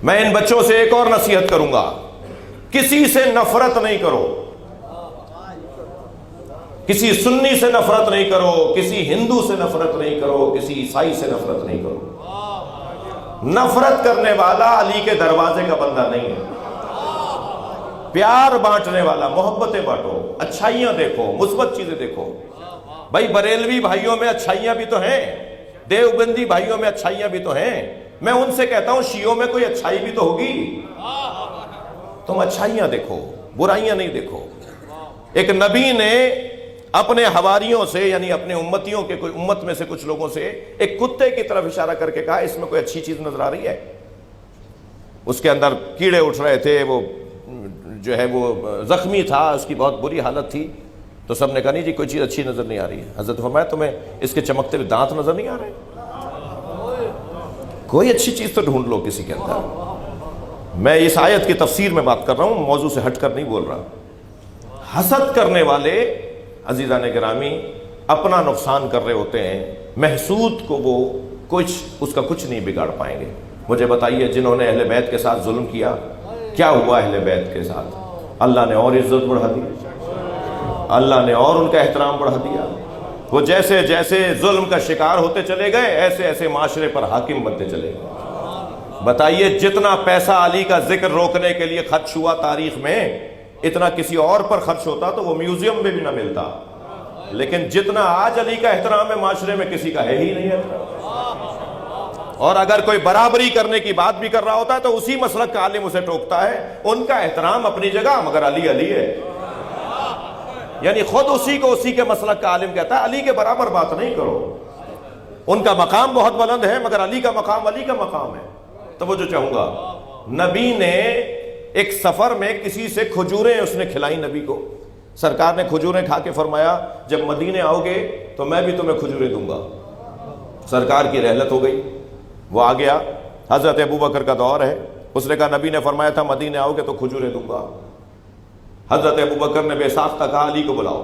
میں ان بچوں سے ایک اور نصیحت کروں گا، کسی سے نفرت نہیں کرو، کسی سنی سے نفرت نہیں کرو، کسی ہندو سے نفرت نہیں کرو، کسی عیسائی سے نفرت نہیں کرو۔ نفرت کرنے والا علی کے دروازے کا بندہ نہیں ہے۔ پیار بانٹنے والا، محبتیں بانٹو، اچھائیاں دیکھو، مثبت چیزیں دیکھو۔ بھائی بریلوی بھائیوں میں اچھائیاں بھی تو ہیں، دیوبندی بھائیوں میں اچھائیاں بھی تو ہیں، میں ان سے کہتا ہوں شیعوں میں کوئی اچھائی بھی تو ہوگی۔ تم اچھائیاں دیکھو، برائیاں نہیں دیکھو۔ ایک نبی نے اپنے حواریوں سے، یعنی اپنے امتیوں کے، کوئی امت میں سے کچھ لوگوں سے، ایک کتے کی طرف اشارہ کر کے کہا اس میں کوئی اچھی چیز نظر آ رہی ہے؟ اس کے اندر کیڑے اٹھ رہے تھے، وہ جو ہے وہ زخمی تھا، اس کی بہت بری حالت تھی، تو سب نے کہا نہیں جی کوئی چیز اچھی نظر نہیں آ رہی ہے۔ حضرت فرمایا تمہیں اس کے چمکتے ہوئے دانت نظر نہیں آ رہے؟ کوئی اچھی چیز تو ڈھونڈ لو کسی کے اندر۔ میں اس آیت کی تفسیر میں بات کر رہا ہوں، موضوع سے ہٹ کر نہیں بول رہا۔ حسد کرنے والے عزیزان گرامی اپنا نقصان کر رہے ہوتے ہیں، محسود کو وہ اس کا کچھ نہیں بگاڑ پائیں گے۔ مجھے بتائیے جنہوں نے اہل بیت کے ساتھ ظلم کیا، کیا ہوا اہل بیت کے ساتھ؟ اللہ نے اور عزت بڑھا دی، اللہ نے اور ان کا احترام بڑھا دیا۔ وہ جیسے جیسے ظلم کا شکار ہوتے چلے گئے، ایسے ایسے معاشرے پر حاکم بنتے چلے گئے۔ بتائیے جتنا پیسہ علی کا ذکر روکنے کے لیے خرچ ہوا تاریخ میں، اتنا کسی اور پر خرچ ہوتا تو وہ میوزیم میں بھی نہ ملتا، لیکن جتنا آج علی کا احترام ہے معاشرے میں کسی کا ہے ہی نہیں ہے۔ اور اگر کوئی برابری کرنے کی بات بھی کر رہا ہوتا ہے تو اسی مسلک کا عالم اسے ٹوکتا ہے۔ ان کا احترام اپنی جگہ، مگر علی علی ہے، یعنی خود اسی کو اسی کے مسلک کا عالم کہتا ہے، علی کے برابر بات نہیں کرو۔ ان کا مقام بہت بلند ہے، مگر علی کا مقام علی کا مقام ہے۔ توجہ چاہوں گا، نبی نے ایک سفر میں کسی سے کھجوریں اس نے کھلائی نبی کو، سرکار نے کھجوریں کھا کے فرمایا جب مدینے آؤ گے تو میں بھی تمہیں کھجوریں دوں گا۔ سرکار کی رحلت ہو گئی، وہ آ گیا، حضرت ابوبکر کا دور ہے، اس نے کہا نبی نے فرمایا تھا مدینے آؤ گے تو کھجوریں دوں گا۔ حضرت ابوبکر نے بے ساختہ کہا علی کو بلاؤ۔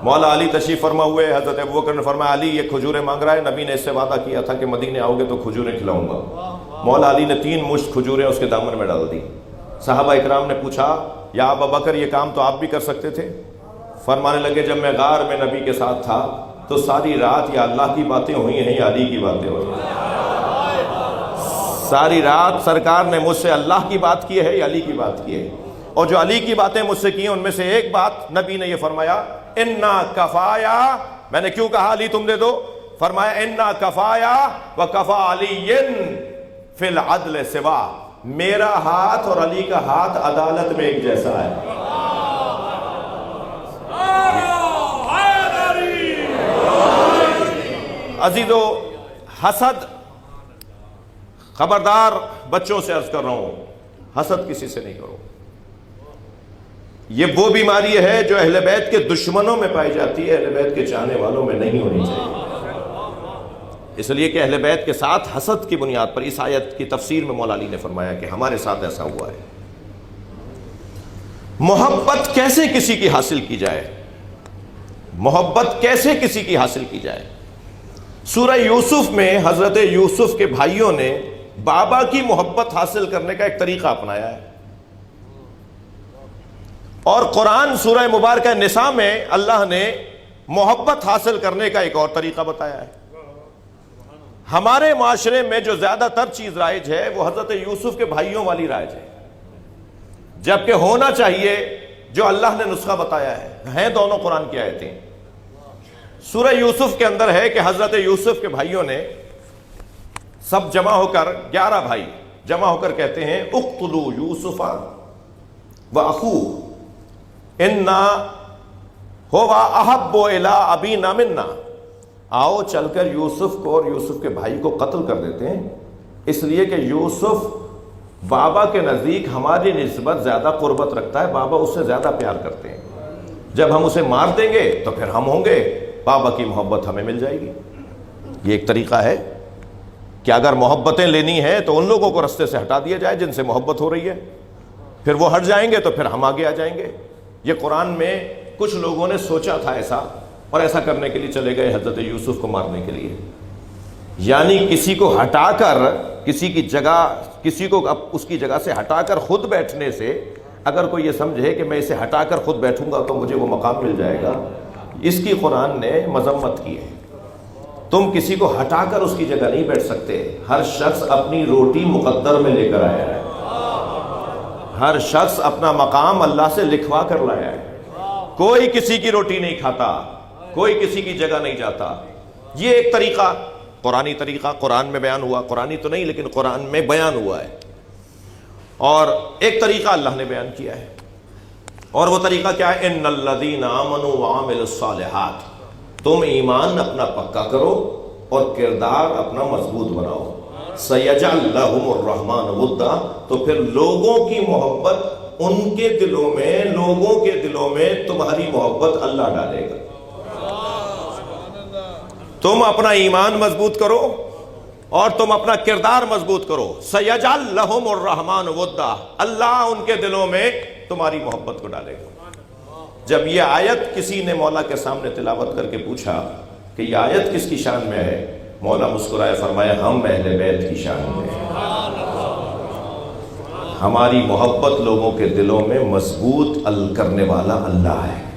مولا علی تشریف فرما ہوئے، حضرت ابوبکر نے فرمایا علی یہ کھجوریں مانگ رہا ہے، نبی نے اس سے وعدہ کیا تھا کہ مدینے آؤ گے تو کھجوریں کھلاؤں گا۔ مولا علی نے 3 مشت کھجوریں اس کے دامن میں ڈال دی۔ صحابہ اکرام نے پوچھا یا ابوبکر یہ کام تو آپ بھی کر سکتے تھے؟ فرمانے لگے جب میں غار میں نبی کے ساتھ تھا تو ساری رات یا اللہ کی باتیں ہوئی ہیں یا علی کی باتیں ہوئی ہیں۔ ساری رات سرکار نے مجھ سے اللہ کی بات کی ہے یا علی کی بات کی ہے، اور جو علی کی باتیں مجھ سے کی ہیں ان میں سے ایک بات نبی نے یہ فرمایا انا کفایا، میں نے کیوں کہا علی تم دے دو؟ فرمایا انا کفایا وکفا علی فی العدل سوا، میرا ہاتھ اور علی کا ہاتھ عدالت میں ایک جیسا ہے۔ عزیزو حسد، خبردار بچوں سے عرض کر رہا ہوں، حسد کسی سے نہیں کرو۔ یہ وہ بیماری ہے جو اہل بیت کے دشمنوں میں پائی جاتی ہے، اہل بیت کے چاہنے والوں میں نہیں ہونی چاہیے۔ اس لیے کہ اہل بیت کے ساتھ حسد کی بنیاد پر اس آیت کی تفسیر میں مولا علی نے فرمایا کہ ہمارے ساتھ ایسا ہوا ہے۔ محبت کیسے کسی کی حاصل کی جائے؟ محبت کیسے کسی کی حاصل کی جائے؟ سورہ یوسف میں حضرت یوسف کے بھائیوں نے بابا کی محبت حاصل کرنے کا ایک طریقہ اپنایا ہے، اور قرآن سورہ مبارکہ نساء میں اللہ نے محبت حاصل کرنے کا ایک اور طریقہ بتایا ہے۔ ہمارے معاشرے میں جو زیادہ تر چیز رائج ہے وہ حضرت یوسف کے بھائیوں والی رائج ہے، جبکہ ہونا چاہیے جو اللہ نے نسخہ بتایا ہے، ہیں دونوں قرآن کی آیتیں۔ سورہ یوسف کے اندر ہے کہ حضرت یوسف کے بھائیوں نے سب جمع ہو کر، 11 بھائی جمع ہو کر کہتے ہیں اقتلوا یوسف واخوہ انا هو احب الی ابینا منا، آؤ چل کر یوسف کو اور یوسف کے بھائی کو قتل کر دیتے ہیں، اس لیے کہ یوسف بابا کے نزدیک ہماری نسبت زیادہ قربت رکھتا ہے، بابا اس سے زیادہ پیار کرتے ہیں، جب ہم اسے مار دیں گے تو پھر ہم ہوں گے، بابا کی محبت ہمیں مل جائے گی۔ یہ ایک طریقہ ہے کہ اگر محبتیں لینی ہیں تو ان لوگوں کو رستے سے ہٹا دیا جائے جن سے محبت ہو رہی ہے، پھر وہ ہٹ جائیں گے تو پھر ہم آگے آ جائیں گے۔ یہ قرآن میں کچھ لوگوں نے سوچا تھا ایسا، اور ایسا کرنے کے لیے چلے گئے حضرت یوسف کو مارنے کے لیے، یعنی کسی کو ہٹا کر کسی کی جگہ، کسی کو اس کی جگہ سے ہٹا کر خود بیٹھنے سے اگر کوئی یہ سمجھے کہ میں اسے ہٹا کر خود بیٹھوں گا تو مجھے وہ مقام مل جائے گا، اس کی قرآن نے مذمت کی ہے۔ تم کسی کو ہٹا کر اس کی جگہ نہیں بیٹھ سکتے۔ ہر شخص اپنی روٹی مقدر میں لے کر آیا ہے، ہر شخص اپنا مقام اللہ سے لکھوا کر لایا ہے۔ کوئی کسی کی روٹی نہیں کھاتا، کوئی کسی کی جگہ نہیں جاتا۔ یہ ایک طریقہ، قرآنی طریقہ قرآن میں بیان ہوا، قرآنی تو نہیں لیکن قرآن میں بیان ہوا ہے، اور ایک طریقہ اللہ نے بیان کیا ہے، اور وہ طریقہ کیا ہے؟ ان الذین آمنوا وعملوا الصالحات، تم ایمان اپنا پکا کرو اور کردار اپنا مضبوط بناؤ۔ سیجعل لہم الرحمن ودا، تو پھر لوگوں کی محبت ان کے دلوں میں، لوگوں کے دلوں میں تمہاری محبت اللہ ڈالے گا۔ تم اپنا ایمان مضبوط کرو اور تم اپنا کردار مضبوط کرو۔ سیجعل لہم الرحمن ودا، اللہ ان کے دلوں میں تمہاری محبت کو ڈالے گا۔ جب یہ آیت کسی نے مولا کے سامنے تلاوت کر کے پوچھا کہ یہ آیت کس کی شان میں ہے، مولا مسکرائے فرمایا ہم اہل بیت کی شان میں ہیں۔ ہماری محبت لوگوں کے دلوں میں مضبوط کرنے والا اللہ ہے۔